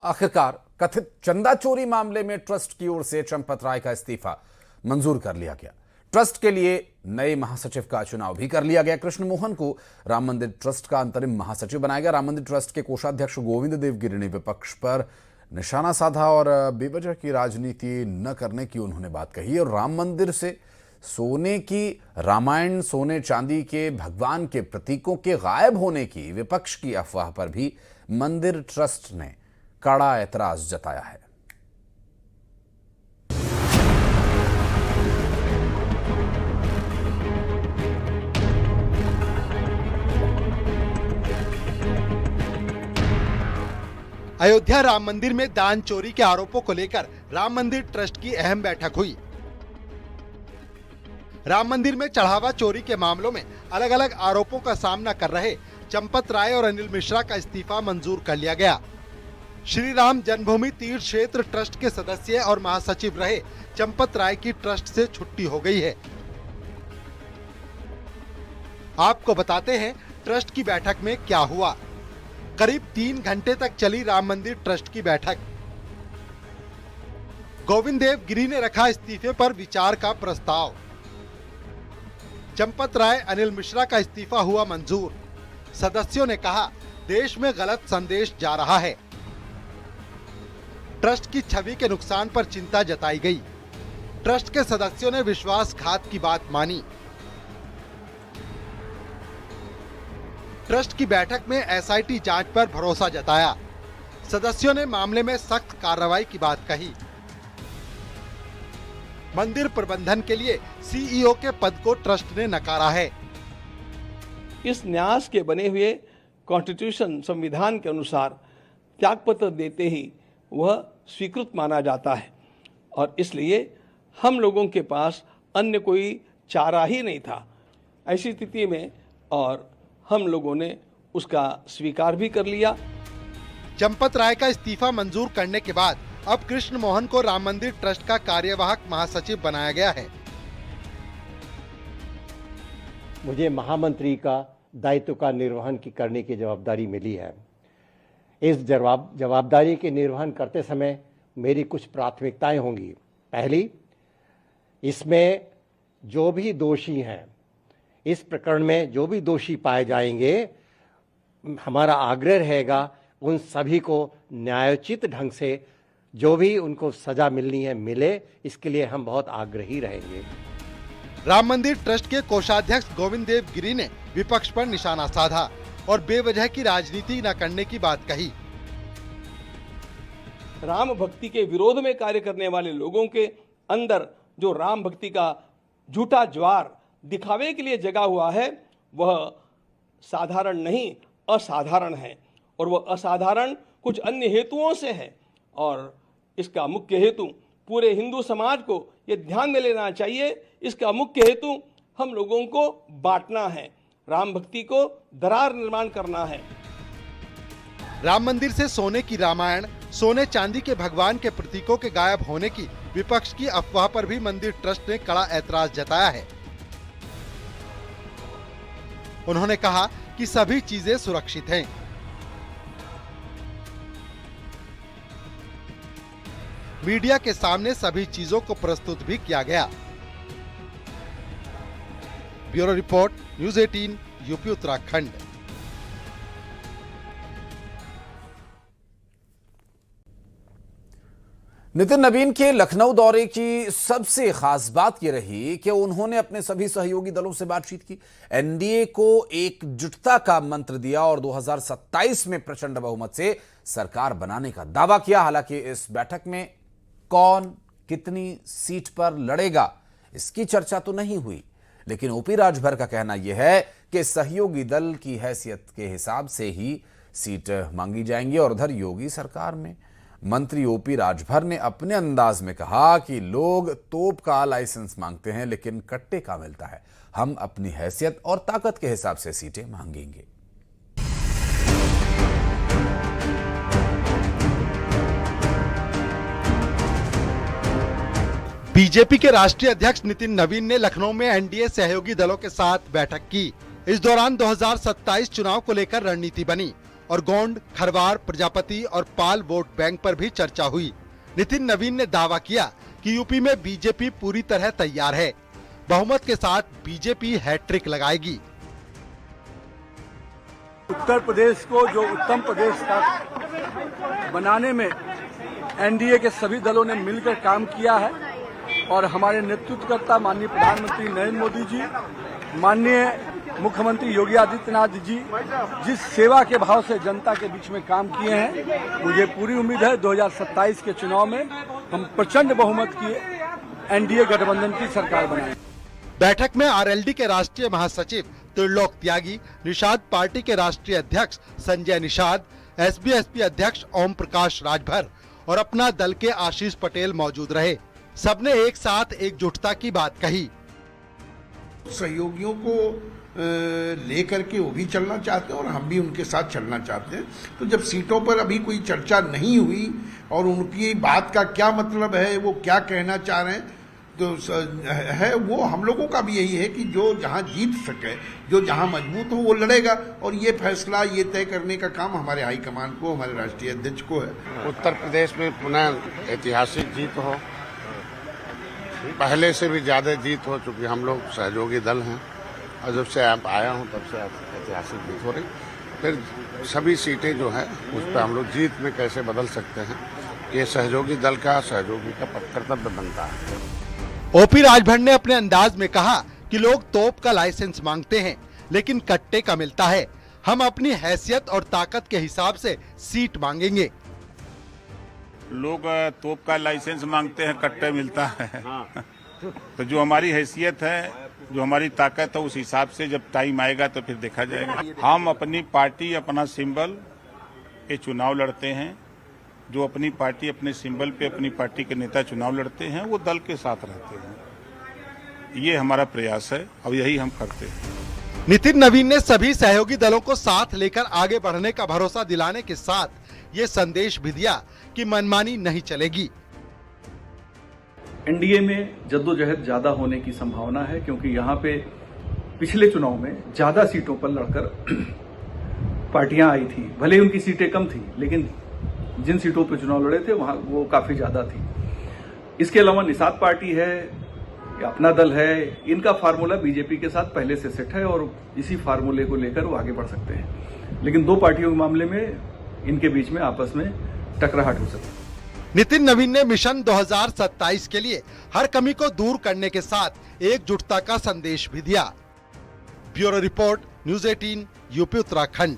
आखिरकार कथित चंदा चोरी मामले में ट्रस्ट की ओर से चंपत राय का इस्तीफा मंजूर कर लिया गया। ट्रस्ट के लिए नए महासचिव का चुनाव भी कर लिया गया। कृष्ण मोहन को राम मंदिर ट्रस्ट का अंतरिम महासचिव बनाया गया। राम मंदिर ट्रस्ट के कोषाध्यक्ष गोविंद देव गिरी ने विपक्ष पर निशाना साधा और बेवजह की राजनीति न करने की उन्होंने बात कही और राम मंदिर से सोने की रामायण, सोने चांदी के भगवान के प्रतीकों के गायब होने की विपक्ष की अफवाह पर भी मंदिर ट्रस्ट ने कड़ा ऐतराज जताया है। अयोध्या राम मंदिर में दान चोरी के आरोपों को लेकर राम मंदिर ट्रस्ट की अहम बैठक हुई। राम मंदिर में चढ़ावा चोरी के मामलों में अलग अलग आरोपों का सामना कर रहे चंपत राय और अनिल मिश्रा का इस्तीफा मंजूर कर लिया गया। श्री राम जन्मभूमि तीर्थ क्षेत्र ट्रस्ट के सदस्य और महासचिव रहे चंपत राय की ट्रस्ट से छुट्टी हो गई है। आपको बताते हैं ट्रस्ट की बैठक में क्या हुआ। करीब 3 घंटे तक चली राम मंदिर ट्रस्ट की बैठक। गोविंद देव गिरी ने रखा इस्तीफे पर विचार का प्रस्ताव। चंपत राय, अनिल मिश्रा का इस्तीफा हुआ मंजूर। सदस्यों ने कहा देश में गलत संदेश जा रहा है। ट्रस्ट की छवि के नुकसान पर चिंता जताई गई। ट्रस्ट के सदस्यों ने विश्वासघात की बात मानी। ट्रस्ट की बैठक में एसआईटी जांच पर भरोसा जताया। सदस्यों ने मामले में सख्त कार्रवाई की बात कही। मंदिर प्रबंधन के लिए सीईओ के पद को ट्रस्ट ने नकारा है। इस न्यास के बने हुए कॉन्स्टिट्यूशन संविधान के अनुसार त्यागपत्र देते ही वह स्वीकृत माना जाता है और इसलिए हम लोगों के पास अन्य कोई चारा ही नहीं था। ऐसी स्थिति में और हम लोगों ने उसका स्वीकार भी कर लिया। चंपत राय का इस्तीफा मंजूर करने के बाद अब कृष्ण मोहन को राम मंदिर ट्रस्ट का कार्यवाहक महासचिव बनाया गया है। मुझे महामंत्री का दायित्व का निर्वहन करने की जवाबदारी मिली है। इस जवाबदारी के निर्वहन करते समय मेरी कुछ प्राथमिकताएं होंगी। पहली, इसमें जो भी दोषी हैं, इस प्रकरण में जो भी दोषी पाए जाएंगे, हमारा आग्रह रहेगा उन सभी को न्यायोचित ढंग से जो भी उनको सजा मिलनी है मिले। इसके लिए हम बहुत आग्रही रहेंगे। राम मंदिर ट्रस्ट के कोषाध्यक्ष गोविंद देव गिरी ने विपक्ष पर निशाना साधा और बेवजह की राजनीति न करने की बात कही। राम भक्ति के विरोध में कार्य करने वाले लोगों के अंदर जो राम भक्ति का झूठा ज्वार दिखावे के लिए जगा हुआ है वह साधारण नहीं, असाधारण है और वह असाधारण कुछ अन्य हेतुओं से है और इसका मुख्य हेतु पूरे हिंदू समाज को यह ध्यान में लेना चाहिए। इसका मुख्य हेतु हम लोगों को बांटना है, राम भक्ति को दरार निर्माण करना है। राम मंदिर से सोने की रामायण, सोने चांदी के भगवान के प्रतीकों के गायब होने की विपक्ष की अफवाह पर भी मंदिर ट्रस्ट ने कड़ा ऐतराज जताया है। उन्होंने कहा कि सभी चीजें सुरक्षित हैं। मीडिया के सामने सभी चीजों को प्रस्तुत भी किया गया। Bureau report, news 18, UP Uttarakhand. Nitin नवीन के लखनऊ दौरे की सबसे खास बात यह रही कि उन्होंने अपने सभी सहयोगी दलों से बातचीत की, एनडीए को एकजुटता का मंत्र दिया और 2027 में प्रचंड बहुमत से सरकार बनाने का दावा किया। हालांकि इस बैठक में कौन कितनी सीट पर लड़ेगा इसकी चर्चा तो नहीं हुई, लेकिन ओपी राजभर का कहना यह है कि सहयोगी दल की हैसियत के हिसाब से ही सीट मांगी जाएंगी। और उधर योगी सरकार में मंत्री ओपी राजभर ने अपने अंदाज में कहा कि लोग तोप का लाइसेंस मांगते हैं लेकिन कट्टे का मिलता है। हम अपनी हैसियत और ताकत के हिसाब से सीटें मांगेंगे। बीजेपी के राष्ट्रीय अध्यक्ष नितिन नवीन ने लखनऊ में एनडीए सहयोगी दलों के साथ बैठक की। इस दौरान 2027 चुनाव को लेकर रणनीति बनी और गोंड, खरवार, प्रजापति और पाल वोट बैंक पर भी चर्चा हुई। नितिन नवीन ने दावा किया कि यूपी में बीजेपी पूरी तरह तैयार है। बहुमत के साथ बीजेपी हैट्रिक लगाएगी। उत्तर प्रदेश को जो उत्तम प्रदेश का बनाने में एनडीए के सभी दलों ने मिलकर काम किया है और हमारे नेतृत्वकर्ता माननीय प्रधानमंत्री नरेंद्र मोदी जी, माननीय मुख्यमंत्री योगी आदित्यनाथ जी जिस सेवा के भाव से जनता के बीच में काम किए हैं, मुझे पूरी उम्मीद है 2027 के चुनाव में हम प्रचंड बहुमत की एनडीए गठबंधन की सरकार बनाएंगे। बैठक में आरएलडी के राष्ट्रीय महासचिव त्रिलोक त्यागी, निषाद पार्टी के राष्ट्रीय अध्यक्ष संजय निषाद, एसबीएसपी अध्यक्ष ओम प्रकाश राजभर और अपना दल के आशीष पटेल मौजूद रहे। सबने एक साथ एकजुटता की बात कही। सहयोगियों को लेकर के वो भी चलना चाहते हैं और हम भी उनके साथ चलना चाहते हैं। तो जब सीटों पर अभी कोई चर्चा नहीं हुई और उनकी बात का क्या मतलब है, वो क्या कहना चाह रहे हैं, तो है वो हम लोगों का भी यही है कि जो जहां जीत सके, जो जहां मजबूत हो वो लड़ेगा और ये फैसला ये तय करने का काम हमारे हाईकमान को, हमारे राष्ट्रीय अध्यक्ष को है। उत्तर प्रदेश में पुनः ऐतिहासिक जीत हो, पहले से भी ज्यादा जीत हो, चूंकि हम लोग सहयोगी दल हैं और जब से आप आया हूं तब से ऐतिहासिक जीत हो रही। फिर सभी सीटें जो है उस पर हम लोग जीत में कैसे बदल सकते हैं, ये सहयोगी दल का, सहयोगी का कर्तव्य बनता है। ओपी राजभर ने अपने अंदाज में कहा कि लोग तोप का लाइसेंस मांगते हैं लेकिन कट्टे का मिलता है। हम अपनी हैसियत और ताकत के हिसाब से सीट मांगेंगे। लोग तोप का लाइसेंस मांगते हैं, कट्टे मिलता है। तो जो हमारी हैसियत है, जो हमारी ताकत है, उस हिसाब से जब टाइम आएगा तो फिर देखा जाएगा। हम अपनी पार्टी, अपना सिंबल के चुनाव लड़ते हैं। जो अपनी पार्टी, अपने सिंबल पे अपनी पार्टी के नेता चुनाव लड़ते हैं, वो दल के साथ रहते हैं। ये हमारा प्रयास है और यही हम करते हैं। नितिन नवीन ने सभी सहयोगी दलों को साथ लेकर आगे बढ़ने का भरोसा दिलाने के साथ ये संदेश भी दिया कि मनमानी नहीं चलेगी। एनडीए में जद्दोजहद ज्यादा होने की संभावना है, क्योंकि यहाँ पे पिछले चुनाव में ज्यादा सीटों पर लड़कर पार्टियां आई थी। भले ही उनकी सीटें कम थी, लेकिन जिन सीटों पर चुनाव लड़े थे वहां वो काफी ज्यादा थी। इसके अलावा निषाद पार्टी है या अपना दल है, इनका फार्मूला बीजेपी के साथ पहले से सेट है और इसी फार्मूले को लेकर वो आगे बढ़ सकते हैं। लेकिन दो पार्टियों के मामले में इनके बीच में आपस में टकराहट हो सकती है। नितिन नवीन ने मिशन 2027 के लिए हर कमी को दूर करने के साथ एकजुटता का संदेश भी दिया। Bureau report, news 18, UP Uttarakhand.